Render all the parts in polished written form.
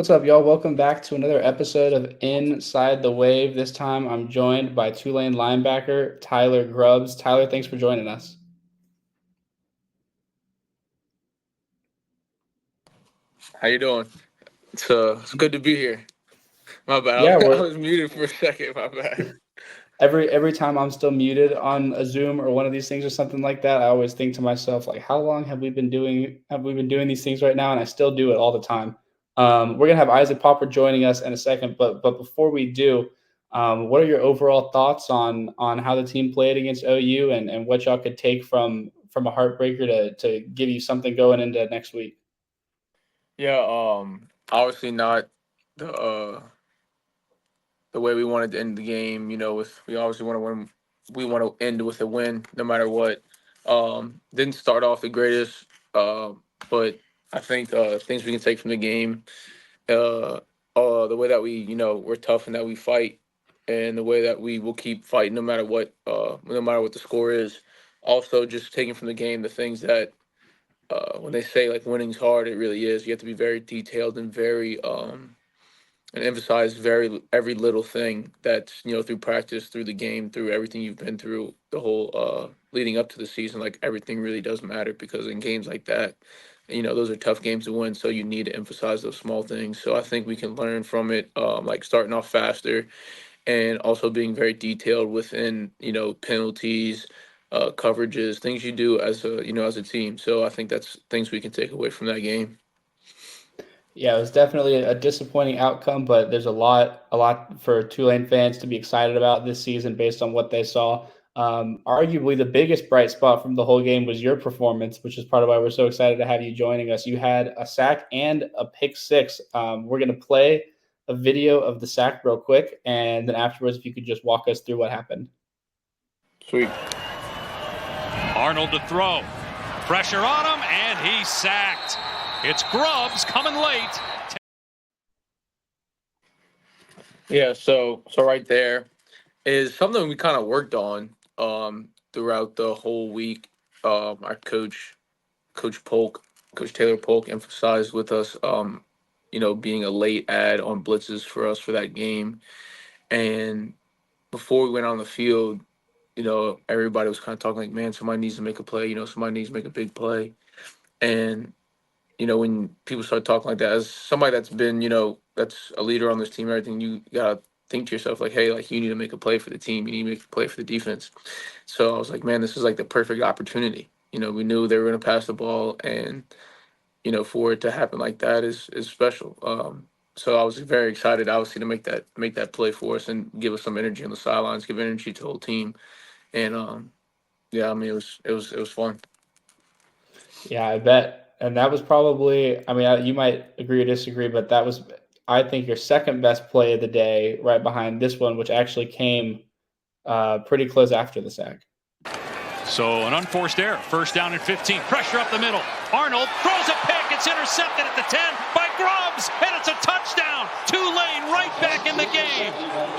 What's up, y'all? Welcome back to another episode of Inside the Wave. This time I'm joined by Tulane linebacker Tyler Grubbs. Tyler, thanks for joining us. How you doing? It's good to be here. My bad. I Yeah, was, I we're was muted for a second. My bad. every time I'm still muted on a Zoom or one of these things or something like that, I always think to myself, like, how long have we been doing these things right now? And I still do it all the time. We're gonna have Isaac Popper joining us in a second, but before we do, what are your overall thoughts on how the team played against OU and what y'all could take from a heartbreaker to give you something going into next week? Yeah. Obviously not the way we wanted to end the game. With we obviously want to win. We want to end with a win, no matter what. Didn't start off the greatest, but I think things we can take from the game. Uh, the way that we, we're tough and that we fight, and the way that we will keep fighting no matter what the score is. Also, just taking from the game the things that when they say like winning's hard, it really is. You have to be very detailed and very and emphasize every little thing that's through practice, through the game, through everything you've been through, the whole leading up to the season. Like everything really does matter because in games like that, those are tough games to win. So you need to emphasize those small things. So I think we can learn from it, like starting off faster and also being very detailed within penalties, coverages, things you do as a team. So I think that's things we can take away from that game. Yeah, it was definitely a disappointing outcome, but there's a lot for Tulane fans to be excited about this season based on what they saw. Arguably, the biggest bright spot from the whole game was your performance, which is part of why we're so excited to have you joining us. You had a sack and a pick six. We're going to play a video of the sack real quick, and then afterwards, if you could just walk us through what happened. Sweet. Arnold to throw. Pressure on him, and he's sacked. It's Grubbs coming late. Yeah. So right there is something we kind of worked on throughout the whole week. Our Coach Polk, Coach Taylor Polk emphasized with us, being a late ad on blitzes for us for that game. And before we went on the field, everybody was kind of talking like, man, somebody needs to make a play. Somebody needs to make a big play. And when people start talking like that, as somebody that's been, that's a leader on this team, everything, you gotta think to yourself like, hey, like you need to make a play for the team. You need to make a play for the defense. So I was like, man, this is like the perfect opportunity. We knew they were gonna pass the ball, and for it to happen like that is special. So I was very excited, obviously, to make that play for us and give us some energy on the sidelines, give energy to the whole team, and yeah, I mean it was fun. Yeah, I bet. And that was probably, I mean, you might agree or disagree, but that was, I think, your second best play of the day, right behind this one, which actually came pretty close after the sack. So an unforced error. First down and 15. Pressure up the middle. Arnold throws a pick. It's intercepted at the 10 by Grubbs, and it's a touchdown. Tulane right back in the game.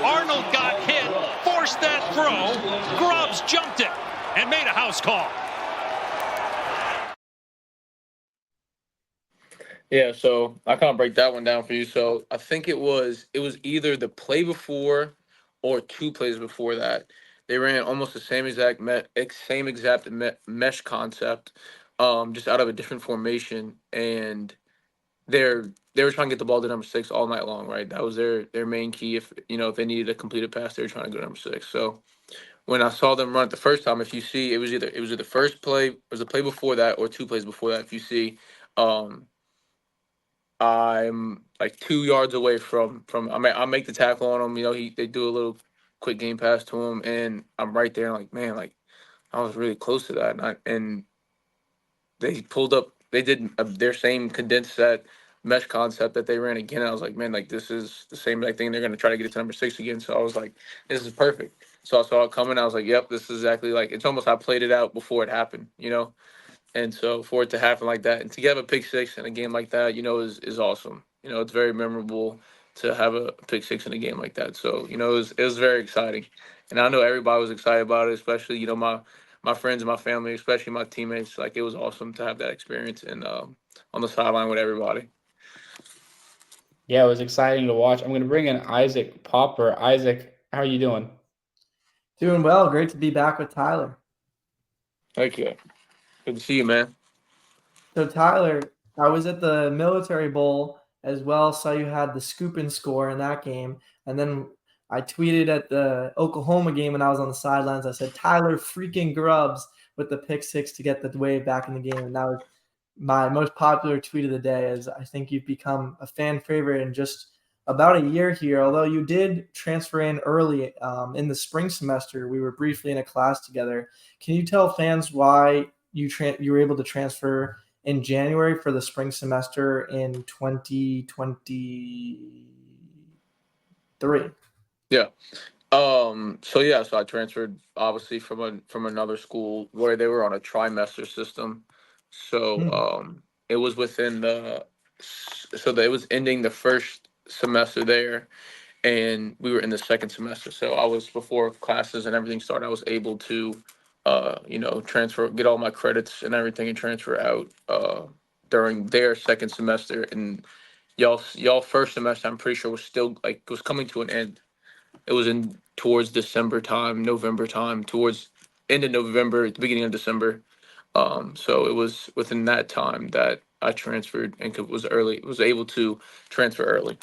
Arnold got hit, forced that throw. Grubbs jumped it and made a house call. Yeah, so I kind of break that one down for you. So I think it was either the play before or two plays before that. They ran almost the same exact mesh concept, just out of a different formation, and they were trying to get the ball to number six all night long, right? That was their main key. If they needed a completed pass, they were trying to go to number six. So when I saw them run it the first time, if you see, it was either first play, it was the play before that, or two plays before that. If you see, um, I'm like 2 yards away from I make the tackle on him. They do a little quick game pass to him, and I'm right there. Like, man, like I was really close to that, and they pulled up. They did their same condensed set mesh concept that they ran again. I was like, man, like this is the same like thing. They're gonna try to get it to number six again. So I was like, this is perfect. So I saw it coming. I was like, yep, this is exactly like it's almost I played it out before it happened. And so for it to happen like that and to get a pick six in a game like that, is awesome. It's very memorable to have a pick six in a game like that. So, it was very exciting. And I know everybody was excited about it, especially, my friends and my family, especially my teammates. Like it was awesome to have that experience and on the sideline with everybody. Yeah, it was exciting to watch. I'm going to bring in Isaac Popper. Isaac, how are you doing? Doing well. Great to be back with Tyler. Thank you. Good to see you, man. So, Tyler, I was at the Military Bowl as well. Saw you had the scoop and score in that game. And then I tweeted at the Oklahoma game when I was on the sidelines. I said, Tyler freaking Grubbs with the pick six to get the wave back in the game. And that was my most popular tweet of the day, as I think you've become a fan favorite in just about a year here. Although you did transfer in early in the spring semester, we were briefly in a class together. Can you tell fans why you were able to transfer in January for the spring semester in 2023? Yeah. So I transferred obviously from another school where they were on a trimester system. So Hmm. it was it was ending the first semester there, and we were in the second semester. So I was, before classes and everything started, I was able to transfer, get all my credits and everything, and transfer out during their second semester. And y'all first semester, I'm pretty sure, was coming to an end. It was in towards December time, November time, towards end of November, the beginning of December. So it was within that time that I transferred and was able to transfer early.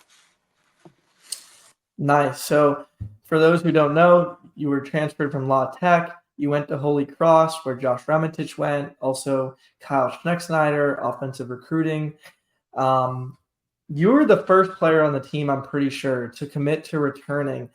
Nice. So, for those who don't know, you were transferred from La Tech. You went to Holy Cross, where Josh Remitich went. Also, Kyle Schnecksnyder, offensive recruiting. Um, you were the first player on the team, I'm pretty sure, to commit to returning.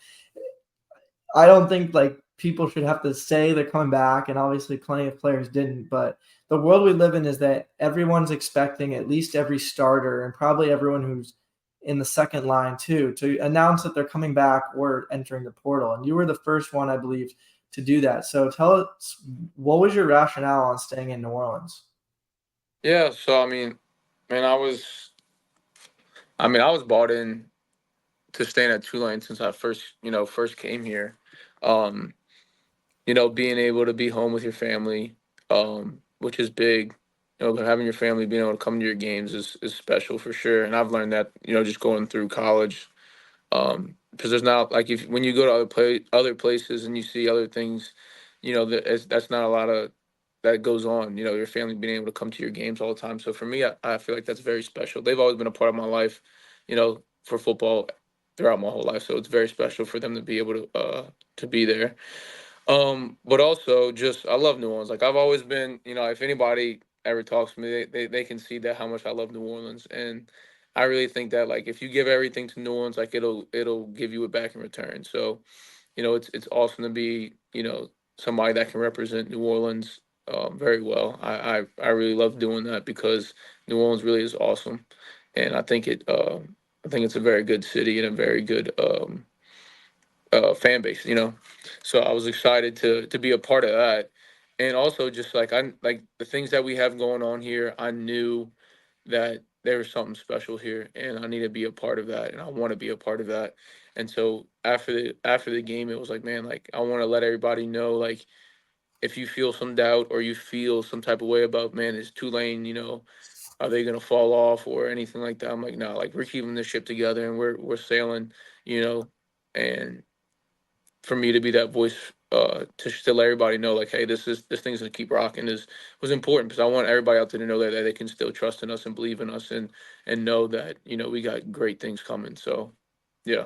I don't think like people should have to say they're coming back, and obviously plenty of players didn't. But the world we live in is that everyone's expecting at least every starter and probably everyone who's in the second line too to announce that they're coming back or entering the portal. And you were the first one, I believe, to do that. So tell us, what was your rationale on staying in New Orleans? Yeah, so I mean, man, I was bought in to staying at Tulane since I first came here. Um, being able to be home with your family, which is big. Having your family being able to come to your games is special for sure. And I've learned that, just going through college. Because there's not, like, if when you go to other places and you see other things, that's not a lot of that goes on. Your family being able to come to your games all the time. So for me, I feel like that's very special. They've always been a part of my life, for football throughout my whole life. So it's very special for them to be able to be there. But also, just, I love New Orleans. Like, I've always been, if anybody ever talks to me, they can see that how much I love New Orleans. And I really think that, like, if you give everything to New Orleans, like, it'll give you it back in return. So, it's awesome to be, somebody that can represent New Orleans very well. I really love doing that because New Orleans really is awesome. And I think it's a very good city and a very good fan base, So I was excited to be a part of that, and also just like, I like the things that we have going on here. I knew that there was something special here, and I need to be a part of that, and I want to be a part of that. And so after the game, it was like, man, like, I want to let everybody know, like, if you feel some doubt or you feel some type of way about, man, is Tulane, are they gonna fall off or anything like that? I'm like, no, like, we're keeping the ship together and we're sailing, you know, and for me to be that voice to let everybody know, like, hey, this thing's gonna keep rocking, is was important, because I want everybody out there to know that they can still trust in us and believe in us, and know that, we got great things coming. So yeah.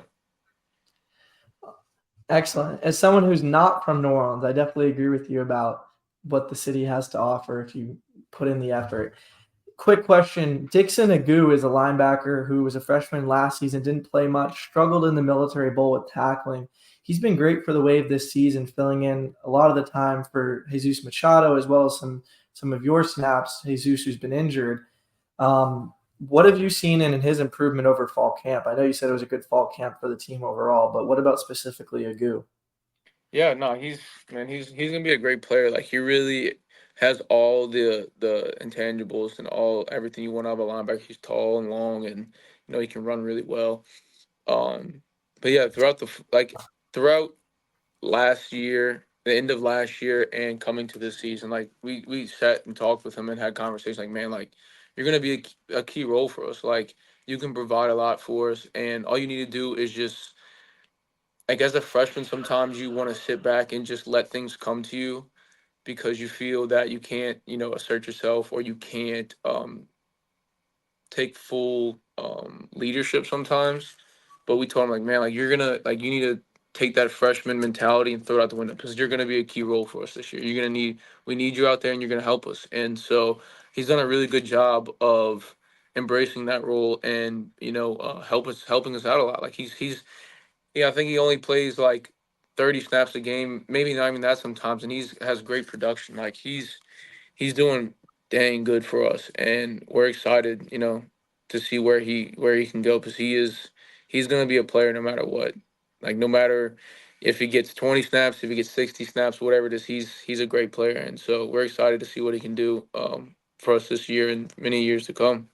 Excellent. As someone who's not from New Orleans, I definitely agree with you about what the city has to offer if you put in the effort. Quick question. Dixon Agu is a linebacker who was a freshman last season, didn't play much, struggled in the Military Bowl with tackling. He's been great for the Wave this season, filling in a lot of the time for Jesus Machado, as well as some of your snaps, Jesus, who's been injured. What have you seen in his improvement over fall camp? I know you said it was a good fall camp for the team overall, but what about specifically Agu? Yeah, no, he's gonna be a great player. Like, he really has all the intangibles and everything you want out of a linebacker. He's tall and long, and he can run really well. Um, but yeah, throughout last year, the end of last year, and coming to this season, like, we sat and talked with him and had conversations, like, man, like, you're gonna be a key role for us. Like, you can provide a lot for us, and all you need to do is just, like, as a freshman, sometimes you want to sit back and just let things come to you because you feel that you can't, assert yourself, or you can't take full leadership sometimes. But we told him, like, man, like, you need to take that freshman mentality and throw it out the window, because you're gonna be a key role for us this year. We need you out there, and you're gonna help us. And so he's done a really good job of embracing that role, and helping us out a lot. Like, yeah, I think he only plays like 30 snaps a game, maybe not even that sometimes, and he's has great production. Like, he's doing dang good for us, and we're excited, to see where he can go, because he's going to be a player no matter what. Like, no matter if he gets 20 snaps, if he gets 60 snaps, whatever it is, he's a great player, and so we're excited to see what he can do for us this year and many years to come.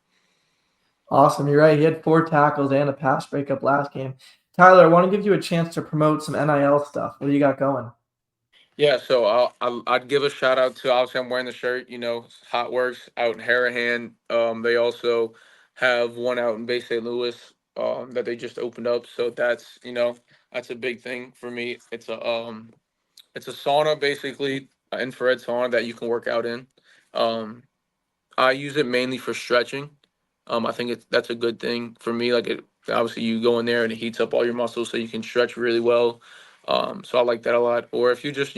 Awesome. You're right. He had 4 tackles and a pass breakup last game. Tyler, I want to give you a chance to promote some NIL stuff. What do you got going? Yeah, so I'd give a shout out to, obviously I'm wearing the shirt, Hot Works out in Harahan. They also have one out in Bay St. Louis that they just opened up. So that's a big thing for me. It's a sauna, basically, an infrared sauna that you can work out in. Um, I use it mainly for stretching. I think that's a good thing for me. Like, obviously you go in there and it heats up all your muscles so you can stretch really well. So I like that a lot. Or if you just,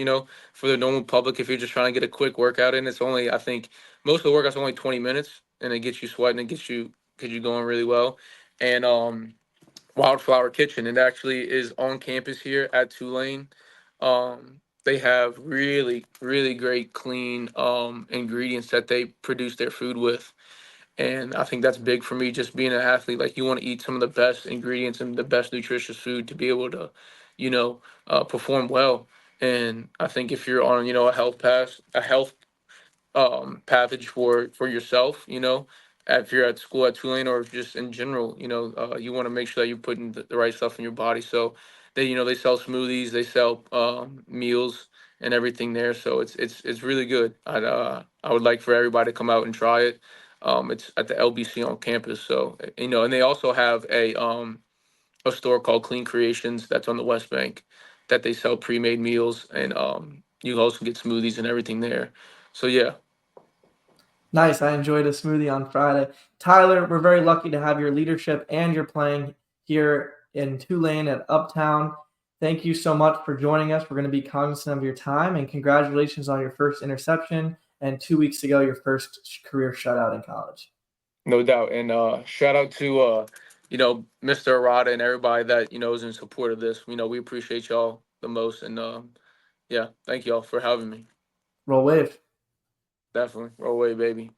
for the normal public, if you're just trying to get a quick workout in, it's only, I think most of the workouts are only 20 minutes, and it gets you sweating, it gets you going really well. And Wildflower Kitchen, it actually is on campus here at Tulane. They have really, really great clean ingredients that they produce their food with. And I think that's big for me, just being an athlete. Like, you want to eat some of the best ingredients and the best nutritious food to be able to, perform well. And I think if you're on, a health package for yourself, if you're at school at Tulane, or just in general, you want to make sure that you're putting the right stuff in your body. So they sell smoothies, they sell meals and everything there. So it's really good. I would like for everybody to come out and try it. It's at the LBC on campus. So, and they also have a store called Clean Creations that's on the West Bank, that they sell pre-made meals, and you also get smoothies and everything there. So yeah. Nice. I enjoyed a smoothie on Friday. Tyler, we're very lucky to have your leadership and your playing here in Tulane at Uptown. Thank you so much for joining us. We're going to be cognizant of your time, and congratulations on your first interception, and 2 weeks ago, your first career shutout in college. No doubt. And shout out to Mr. Arata and everybody that, is in support of this. We appreciate y'all the most. And yeah, thank y'all for having me. Roll wave. Definitely. Roll away, baby.